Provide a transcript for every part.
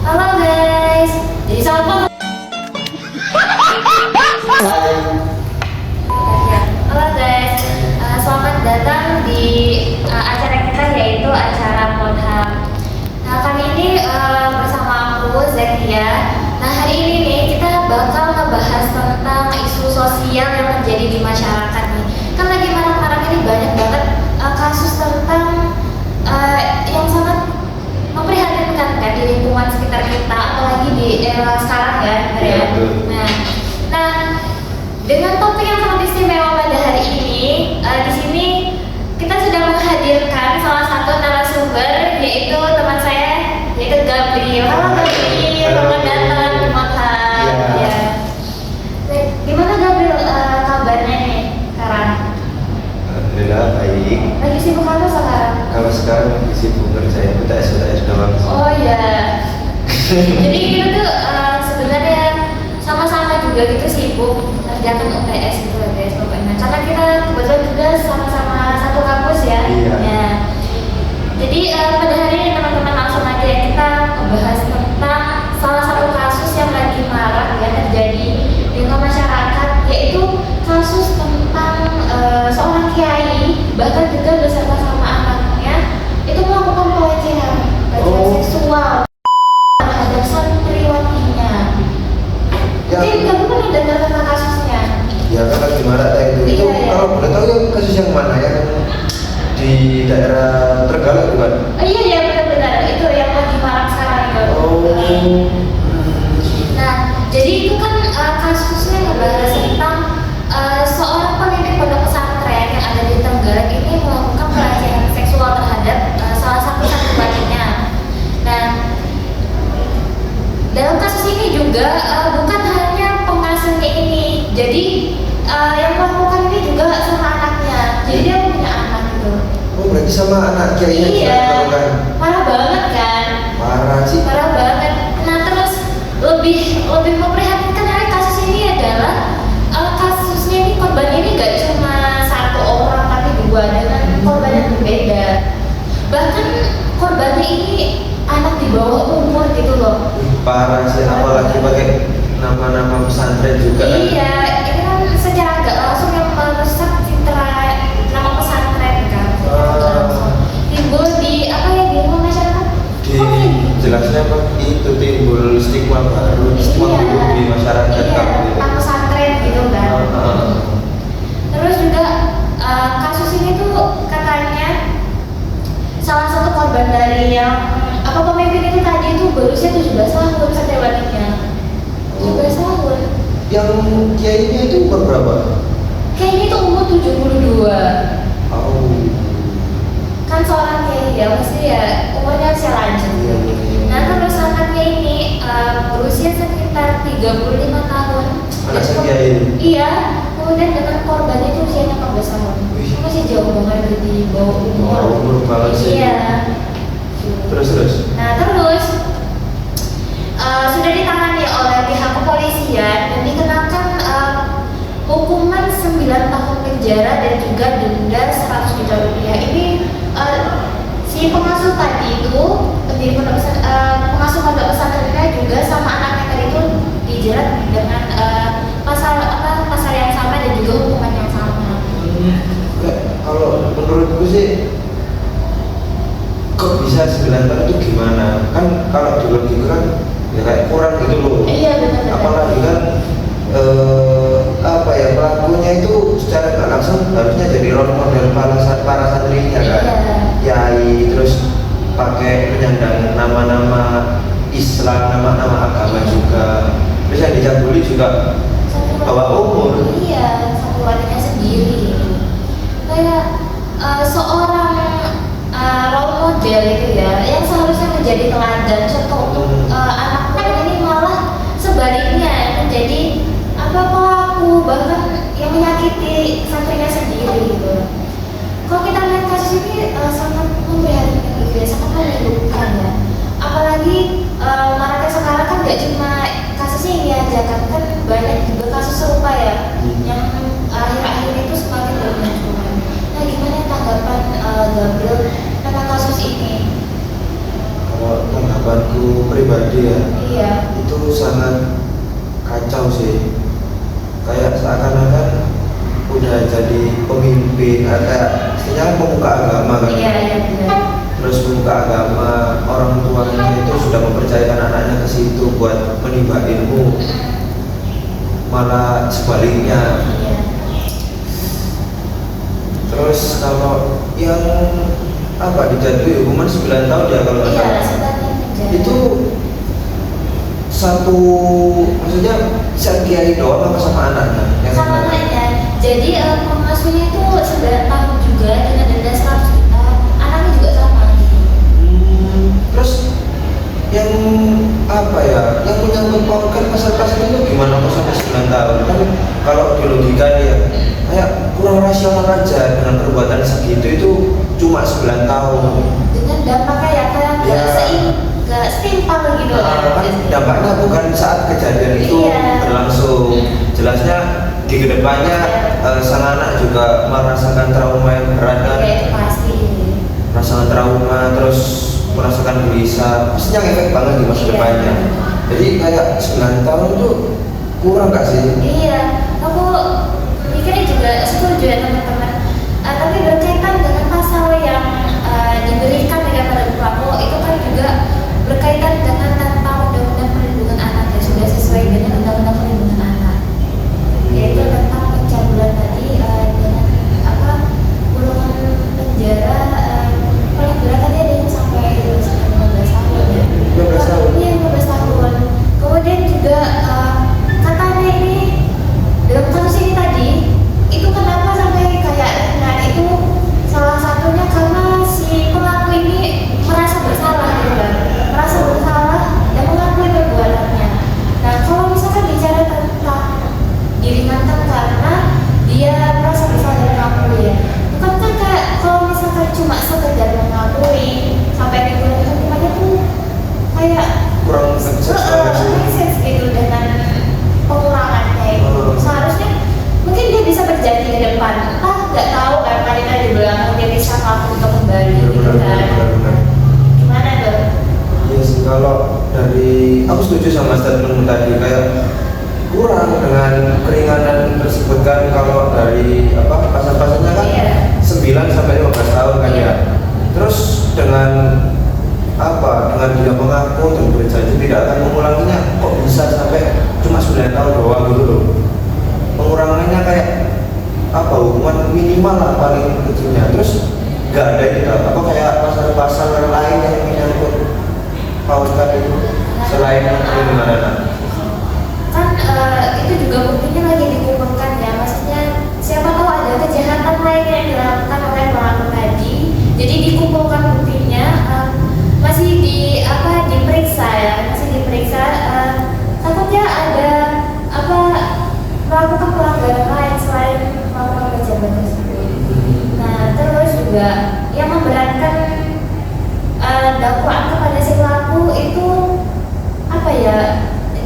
Halo guys, jadi selamat Halo guys, selamat datang di acara kita yaitu acara Podham. Nah kali ini bersama aku Zakia. Nah hari ini nih kita bakal ngebahas tentang isu sosial yang terjadi di masyarakat nih. Kan lagi marak-marak ini banyak banget kasus tentang yang sangat memprihatinkan kan di lingkungan sekitar kita, apalagi di era sekarang ya, ya. Nah, dengan topik yang sangat istimewa pada hari ini, di sini kita sudah menghadirkan salah satu narasumber yaitu teman saya, yaitu Gabriel. Halo Gabriel, selamat datang di Podham. Ya. Gimana Gabriel kabarnya nih sekarang? Alhamdulillah baik. Lagi sibuk apa sekarang? Kalau sekarang lagi sibuk ngerjain UTS doang. Oh iya. Jadi kita tuh sebenarnya sama-sama juga gitu sibuk ngerjakan UTS gitu ya guys pokoknya. Karena kita kebetulan juga sama-sama satu kampus ya. Iya. Ya. Jadi pada hari ini teman-teman langsung aja ya kita membahas tentang salah satu kasus yang lagi marak ya terjadi di tengah masyarakat, yaitu kasus tentang seorang kiai bahkan juga beserta sama anaknya itu melakukan pelecehan seksual terhadap santriwatinya. Ya. Jadi kamu pernah dengar tentang kasusnya? Ya kan lagi marak kayak gitu. Itu Iya. kalau boleh tahu yang kasus yang mana yang di daerah Trenggalek bukan? Iya benar-benar itu yang lagi marak sekarang itu. Oh. Nah jadi itu kan kasusnya ngebahas tentang seorang pemimpin pondok pesantren yang ada di Trenggalek ini melakukan pelecehan seksual terhadap salah satu santriwatinya. Nah, dalam kasus ini juga bukan hanya pengasuhnya ini, jadi yang melakukan ini juga sama anaknya. Jadi dia punya anak gitu. Oh berarti sama anak kiainya Iya, kan? parah banget kan? Parah sih. Parah banget. Nah terus lebih memprihatinkan dari kasus ini adalah kasusnya ini korbannya ini gak cuma satu orang tapi dua dengan korban yang berbeda. Bahkan korbannya ini anak di bawah umur gitu loh. Parah sih, apalagi pakai nama-nama pesantren juga kan? Iya, ini kan secara gak langsung yang merusak citra nama pesantren kan. Secara gak langsung timbul di apa ya di rumah masyarakat. Jelasnya apa? Itu timbul stigma baru, stigma buruk di masyarakat Iya, tentang pesantren gitu kan. Terus juga kasus ini tuh katanya salah satu korban dari yang pemimpin itu tadi itu berusia 17 tahun santriwatinya. 17 tahun. Yang kiainya itu umur berapa? Kayaknya itu umur 72. Oh. Kan seorang kiai ya pasti ya umurnya masih lanjut. Nah terus anaknya ini berusia sekitar 35 tahun. Anak si kiai. Iya. Kemudian dengan korbannya itu usianya 14 tahun. Itu masih jauh banget di bawah umur. Bawah umur banget sih. Iya. Terus. Nah terus sudah ditangani oleh pihak kepolisian dan dikenakan hukuman 9 tahun penjara dan juga denda 100 juta rupiah. Ini si pengasuh tadi itu pendiri pengasuh pondok pesantrennya juga sama anaknya tadi itu dijerat dengan pasal yang sama dan juga hukuman yang sama. Kalau menurutku sih kok bisa 9 tahun itu gimana? Kan kalau di logika kan ya kayak kurang gitu loh. Iya benar. Apalagi kan pelakunya itu secara nggak langsung harusnya jadi role model para santrinya kan. Yai terus pakai penyandang nama-nama Islam, nama-nama agama juga. Terus yang dicabuli juga bawa umur. Iya, santriwatinya sendiri. Kayak seorang role model itu ya, yang seharusnya menjadi teladan contoh untuk anak-anak ini malah sebaliknya menjadi pelaku bahkan yang menyakiti santrinya sendiri gitu. Kalau kita lihat kasus ini sangat memprihatinkan gitu ya, sangat memilukan ya. Apalagi maraknya sekarang kan gak cuma kasusnya ini aja kan banyak juga kasus serupa ya yang akhir-akhir itu semakin bermunculan. Nah gimana tanggapan Gabriel tentang kasus ini? Kalau tanggapanku pribadi ya, Iya. itu sangat kacau sih. Kayak seakan-akan udah jadi pemimpin, ada istilahnya pemuka agama kan. Iya, iya benar. Terus pemuka agama, orang tuanya itu sudah mempercayakan anaknya ke situ buat menimba ilmu, malah sebaliknya. Iya. Terus kalau yang dijatuhi hukuman 9 tahun ya kalau nggak Iya, salah. sebenarnya penjara. Itu satu, maksudnya kiai doang apa sama anaknya? Yang sama sebenarnya? anaknya. Jadi pengasuhnya itu 9 tahun juga dengan denda 100 juta. Anaknya juga sama gitu. Terus yang yang menyangkut pautkan pasal-pasal itu gimana kok sampai 9 tahun? Kan kalau di logika ya kayak kurang rasional aja, dengan perbuatan segitu itu cuma 9 tahun. Dengan dampaknya ya kayak nggak setimpal gitu Kan dampaknya bukan saat kejadian itu Iya. berlangsung. Jelasnya di kedepannya sang anak juga merasakan trauma yang berat kan. Ya itu pasti. Merasakan trauma, terus merasakan gelisah, pastinya efek banget di masa Iya. depannya. Jadi kayak 9 tahun itu kurang gak sih? Iya, aku mikirnya juga setuju ya teman-teman. Tapi berkaitan dengan pasal yang diberikan kepada pelaku itu kan juga berkaitan dengan tentang undang-undang perlindungan anak ya, sudah sesuai dengan undang-undang perlindungan anak, yaitu tentang pencabulan tadi dengan kurungan penjara paling berat tadi ada yang sampai 15 tahun ya. 15 tahun. Iya, 15 tahun. Kemudian juga katanya ini dalam kasus ini tadi itu kenapa sampai kayak ringan itu salah satunya karena si pelaku ini merasa bersalah gitu kan, merasa bersalah dan mengakui perbuatannya. Nah kalau misalkan bicara tentang diringankan karena dia merasa bersalah dan mengakui ya, bukan kan kayak kalau misalkan cuma sekedar mengakui sampai dikurung hukumannya tuh kayak Kurang sukses banget sih. make sense gitu dengan pengurangannya itu. Seharusnya mungkin dia bisa berjanji ke depan, nggak tahu kan kita di belakang dia bisa ngaku untuk kembali gitu kan. Benar. Gimana tuh? Iya sih, kalau dari aku setuju sama statement tadi, kayak kurang dengan keringanan tersebut kan. Kalau dari pasal-pasalnya kan Iya. 9 sampai 15 tahun kan ya. Terus dengan dengan dia mengaku dan berjanji tidak akan mengulanginya, kok bisa sampai cuma 9 tahun doang gitu loh. Pengurangannya kayak hukuman minimal lah paling kecilnya. Terus nggak ada itu kayak pasal-pasal lain yang menyangkut pautkan itu selain perlindungan anak. Kan itu juga buktinya lagi dikumpulkan ya, maksudnya siapa tahu ada kejahatan lain yang dilakukan oleh pelaku tadi, jadi dikumpulkan buktinya. Masih diperiksa ya, takutnya ada melakukan pelanggaran lain selain melakukan kejahatan tersebut. Nah terus juga yang memberatkan dakwaan kepada si pelaku itu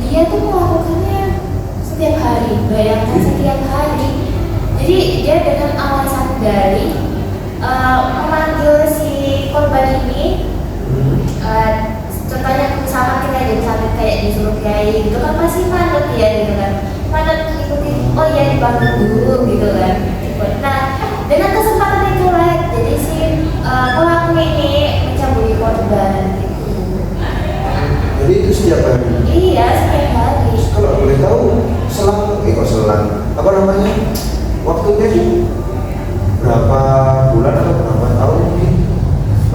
dia tuh melakukannya setiap hari, bayangkan setiap hari. Jadi dia dengan alasan dari memanggil si korban ini. Contohnya misalkan kita jadi sampai kayak disuruh kiai gitu kan pasti manut ya gitu kan, manut ikuti, oh iya dipanggil dulu gitu kan. Nah dengan kesempatan itulah jadi si pelaku ini mencabuli korban gitu. Jadi itu setiap hari. Iya setiap hari. Kalau boleh tahu waktunya itu berapa bulan atau berapa tahun mungkin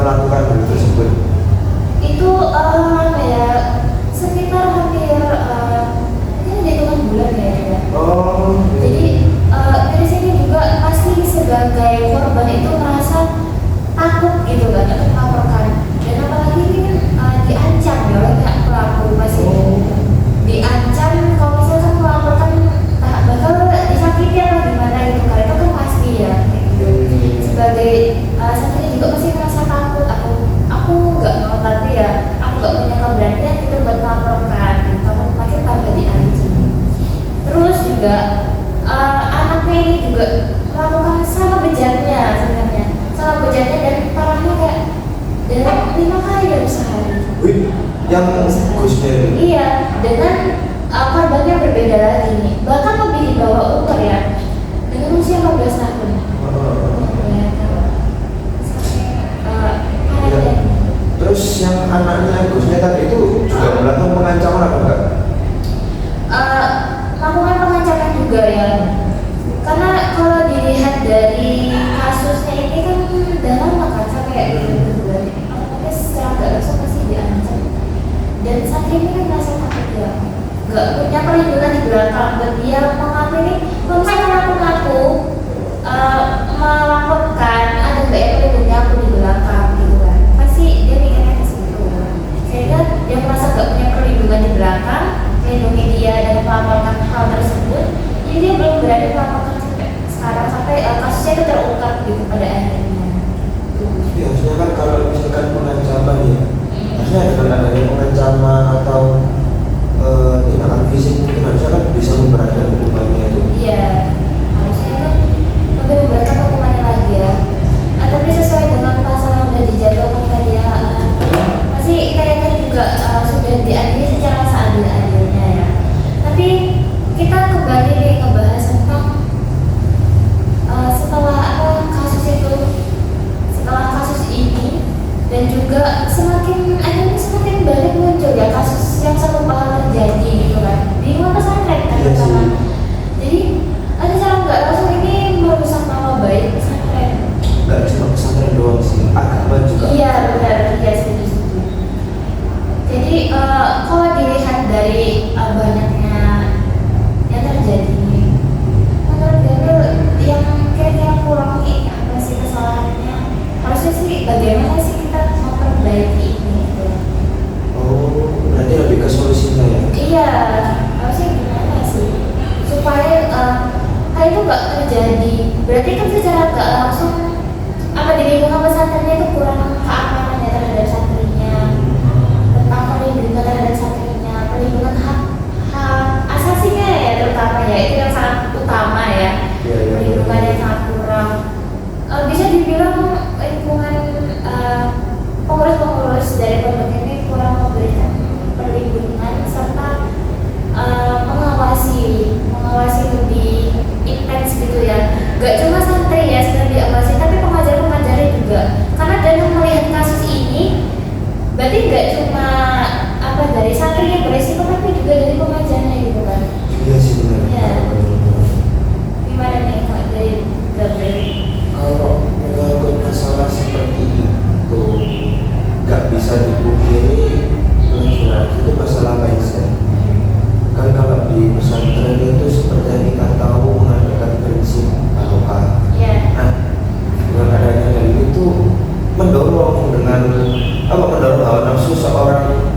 melakukan hal tersebut? Itu sekitar hampir ini hitungan bulan ya. Jadi dari sini juga pasti sebagai korban itu merasa takut gitu kan untuk melaporkan, dan apalagi ini kan diancam ya oleh pihak pelaku, masih diancam kalau misalkan melaporkan bakal disakiti atau gimana gitu kan, itu kan pasti ya gitu. Sebagai satunya juga masih merasa takut, aku nggak mau, tapi ya aku nggak punya keberanian gitu buat melaporkan gitu, kalau makin tambah diancam. Terus juga anaknya ini juga melakukan sama bejatnya sebenarnya, dan parahnya kayak dalam 5 kali dalam sehari. Wih, yang Gusnya itu. Iya, dengan korbannya berbeda lagi nih, bahkan lebih di bawah umur ya, dengan usia 15 tahun. Ya. Terus yang anaknya Gusnya tadi itu juga melakukan pengancaman apa enggak? Melakukan pengancaman juga ya, karena kalau dilihat dari kasusnya ini kan udah lama kan, sampai 2002 ini, otomatis secara nggak langsung pasti diancam. Dan saat ini kan merasa takut ya, nggak punya perlindungan di belakang. Dan dia mengaku ini, kalau misalnya aku melaporkan ada nggak ya perlindungannya aku di belakang gitu kan, pasti dia mikirnya ke situ. Sehingga dia merasa nggak punya perlindungan di belakang, melindungi dia dan melaporkan hal tersebut. Jadi dia belum berani melaporkan sampai sekarang, sampai kasusnya itu terungkap gitu pada akhirnya. Ya, harusnya kan kalau misalkan pengancaman ya, harusnya dengan adanya pengancaman atau tindakan fisik mungkin harusnya kan bisa memberatkan hukumannya itu. Iya, harusnya kan lebih memberatkan hukumannya lagi ya. Tapi sesuai dengan pasal yang sudah dijatuhkan tadi ya, pasti kayaknya juga sudah diadili secara seadil-adilnya ya. Tapi kita kembali nih ngebahas tentang setelah kasus ini, dan juga semakin banyak muncul ya kasus yang serupa hal terjadi gitu kan di luar pesantren kan terutama. Jadi ada cara nggak langsung ini merusak nama baik pesantren. Nggak cuma pesantren doang sih, agama juga. Iya benar, iya setuju. Jadi kalau dilihat dari banyaknya yang terjadi, menurut Gabriel yang kira-kira kurang ini apa sih kesalahannya? Harusnya sih bagaimana sih kita memperbaiki ini gitu. Oh, berarti lebih ke solusinya ya? Iya, harusnya gimana sih supaya hal itu nggak terjadi. Berarti kan secara nggak langsung di lingkungan pesantrennya itu kurang keamanannya terhadap santrinya, tentang perlindungan terhadap santrinya, perlindungan hak asasinya ya terutama ya, itu yang sangat utama ya. Perlindungan yang sangat kurang. Bisa dibilang lingkungan pengurus-pengurus dari pondok ini kurang memberikan perlindungan serta mengawasi lebih intens gitu ya. Gak cuma santri ya sedang diawasi, tapi pengajar-pengajarnya juga. Karena dalam melihat kasus ini, berarti gak cuma dari santri yang beresiko, tapi juga dari pengajarnya gitu kan. Iya sih benar. Ya. Gimana nih Kak dari Gabriel? Kalau menyangkut masalah seperti itu nggak bisa dipungkiri, lagi-lagi itu masalah mindset. Kan kalau di pesantren itu seperti yang kita tahu mengadakan prinsip barokah. Nah, dengan adanya hal itu mendorong hawa nafsu seorang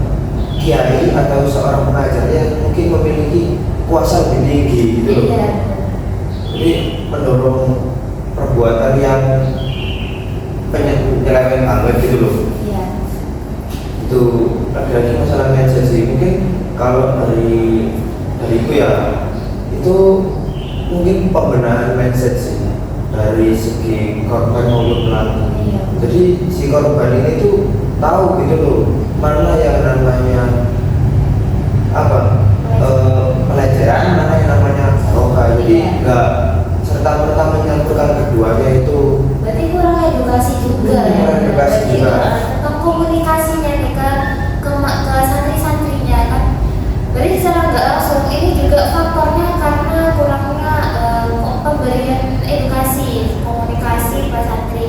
kiai atau seorang pengajar yang mungkin memiliki kuasa lebih tinggi gitu loh. Jadi mendorong perbuatan yang penyelewengan banget gitu loh. Iya. Itu lagi-lagi masalah mindset sih. Mungkin kalau dariku ya itu mungkin pembenahan mindset sih dari segi korban maupun pelaku. Iya. Jadi si korban ini tuh tahu gitu loh mana yang namanya pelecehan, mana yang namanya barokah. Jadi nggak serta-merta menyampaikan keduanya itu. Berarti kurang edukasi juga ya. Kurang edukasi juga. Tentang komunikasinya nih ke santri-santrinya kan. Berarti secara nggak langsung ini juga faktornya karena kurangnya pemberian edukasi komunikasi ke santri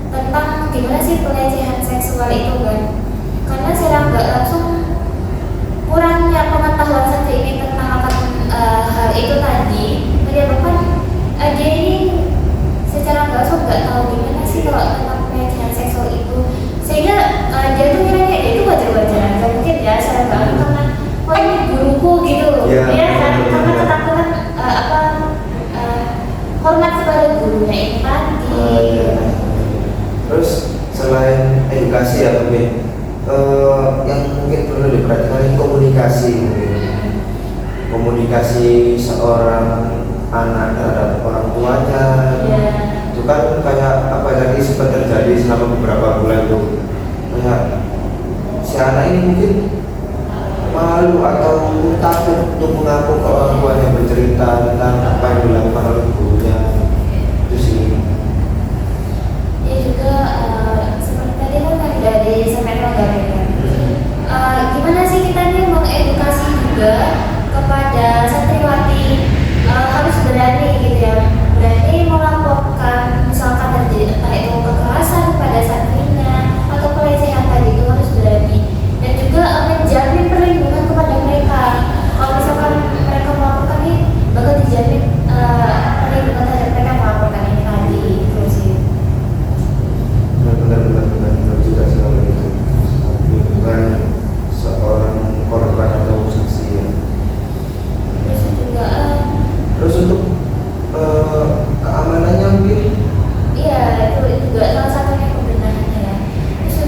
tentang gimana sih pelecehan seksual itu kan. Karena secara nggak langsung kurangnya pengetahuan santri ini tentang hal itu tadi menyebabkan dia ini secara nggak langsung nggak tahu gimana sih kalau tentang pelecehan seksual itu, sehingga dia tuh kiranya itu wajar-wajar aja mungkin ya secara nggak langsung karena ini guruku gitu loh ya kan, karena ketakutan hormat kepada gurunya ini tadi. Terus selain edukasi ya yang mungkin perlu diperhatikan komunikasi komunikasi seorang anak terhadap orang tuanya. Itu kan kayak tadi sempat terjadi selama beberapa bulan tuh, kayak si anak ini mungkin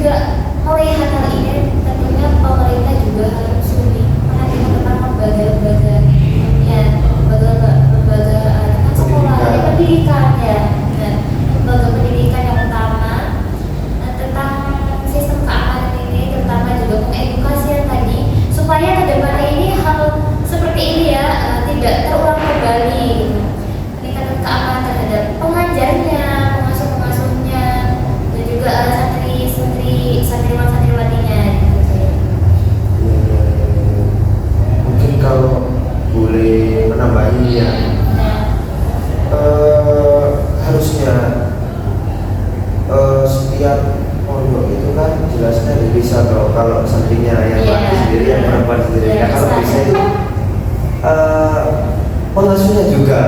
juga melihat hal ini, tentunya pemerintah juga harus lebih perhatikan tentang lembaga-lembaga ya, lembaga tentang sekolah, ya, pendidikan ya, dan lembaga pendidikan yang utama tentang sistem keamanan ini, terutama juga mengedukasi yang tadi supaya kedepannya ini hal seperti ini ya tidak terulang kembali gitu. Peningkatan keamanan terhadap pengajarnya, pengasuh-pengasuhnya, dan juga santriwan-santriwatinya gitu. Mungkin kalau boleh menambahi ya, harusnya setiap pondok itu kan jelasnya bisa kalau santrinya yang laki sendiri, yang perempuan sendiri. Nah, kalau bisa itu pengasuhnya juga,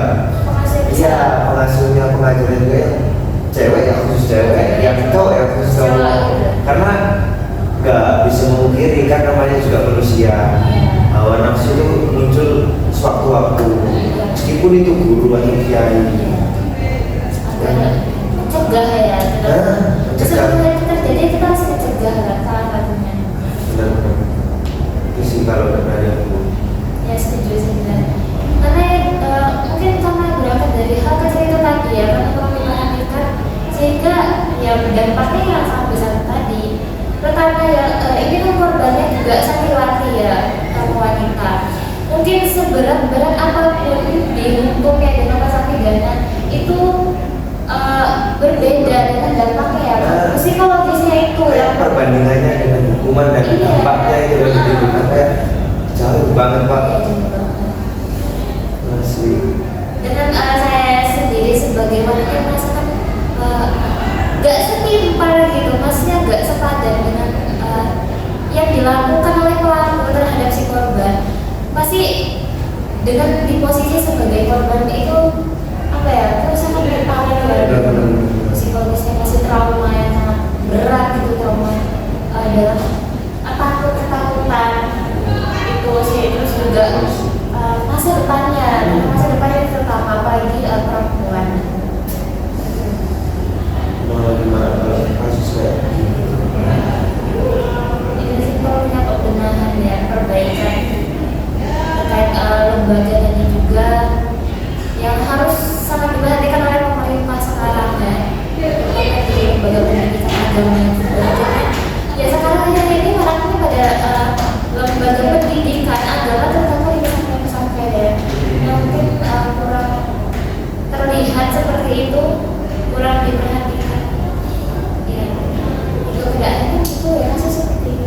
iya, pengasuhnya, pengajarnya juga yang cewek ya khusus cewek, yang cowok ya khusus cowok, karena nggak bisa memungkiri kan namanya juga manusia, hawa nafsu itu muncul sewaktu-waktu, meskipun itu guru atau kiai. Mencegah ya, sebelum itu terjadi kita harus mencegah salah satunya. Benar-benar itu sih kalau dari aku. Ya setuju sih. Karena mungkin karena berangkat dari hal kecil itu tadi ya, karena kurang diperhatikan sehingga ya dampaknya yang sangat besar tadi. Pertama ya, ini kan korbannya juga santriwati ya, kaum wanita. Mungkin seberat-berat apapun dihukumnya dengan pasal pidana itu berbeda dengan dampaknya ya, psikologisnya itu ya. Perbandingannya dengan hukuman dan dampaknya itu lebih tinggi, kayak jauh banget Pak. Masih. Dengan saya sendiri sebagai wanita merasakan gak setimpal gitu, maksudnya gak sepadan dengan yang dilakukan oleh pelaku terhadap si korban. Pasti dengan di posisi sebagai korban itu apa ya, terus sangat bertanya ya, psikologisnya masih trauma yang sangat berat gitu, trauma dalam ketakutan itu sih, terus juga masa depannya terutama apalagi perempuan. Gimana kalau kasus kayak ini sih perlunya pembenahan ya, perbaikan terkait lembaga tadi juga yang harus sangat diperhatikan oleh pemerintah sekarang ya, terutama di lembaga pendidikan agama juga. Ya sekarang ini maraknya pada lembaga pendidikan agama, terutama di pesantren ya, yang mungkin kurang terlihat seperti itu, kurang diperhatikan. Ya, itu tidak enak itu ya, kasus seperti itu.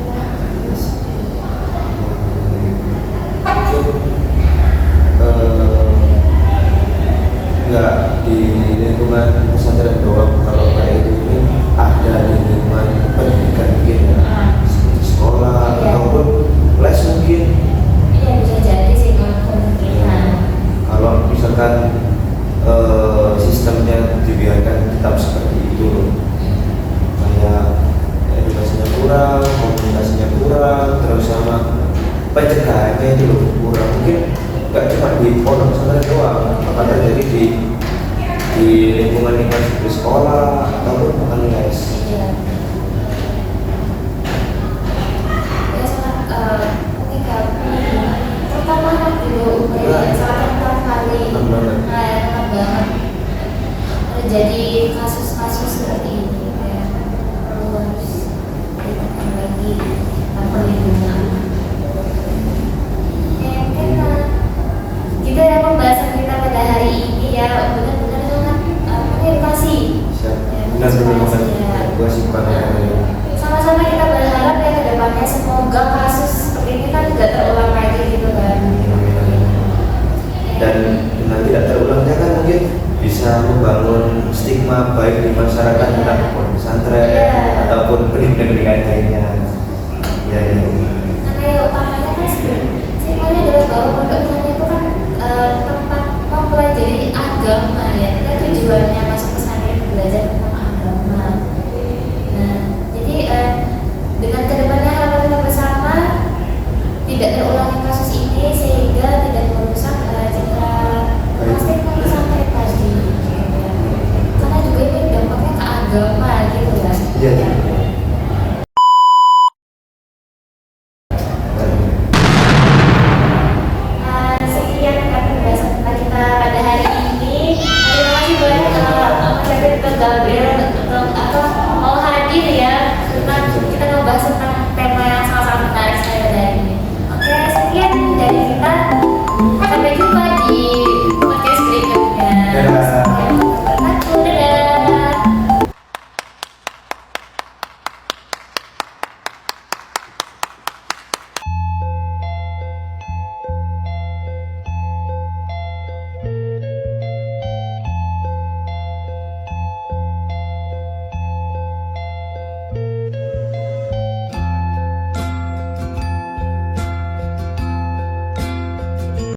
Enggak di lingkungan pesantren doang, kalau kayak itu ada di lingkungan pendidikan mungkin ya, seperti sekolah ataupun les mungkin. Iya bisa jadi sih kemungkinan. Kalau misalkan sistemnya dibiarkan tetap seperti itu, kayak edukasinya kurang, komunikasinya kurang, terus sama pencegahannya itu loh kurang. Mungkin nggak cuma di pondok pesantren doang, akan terjadi di lingkungan seperti sekolah ataupun bahkan les. Iya. Ya sangat mungkin pertama anak juga umur ya sangat rentan sekali. Rentan banget. Terjadi kasus-kasus seperti ini ya, harus ditekan lagi perlindungan. Gitu ya pembahasan kita pada hari ini ya, benar-benar sangat mengedukasi. Benar-benar. ngebahas tentang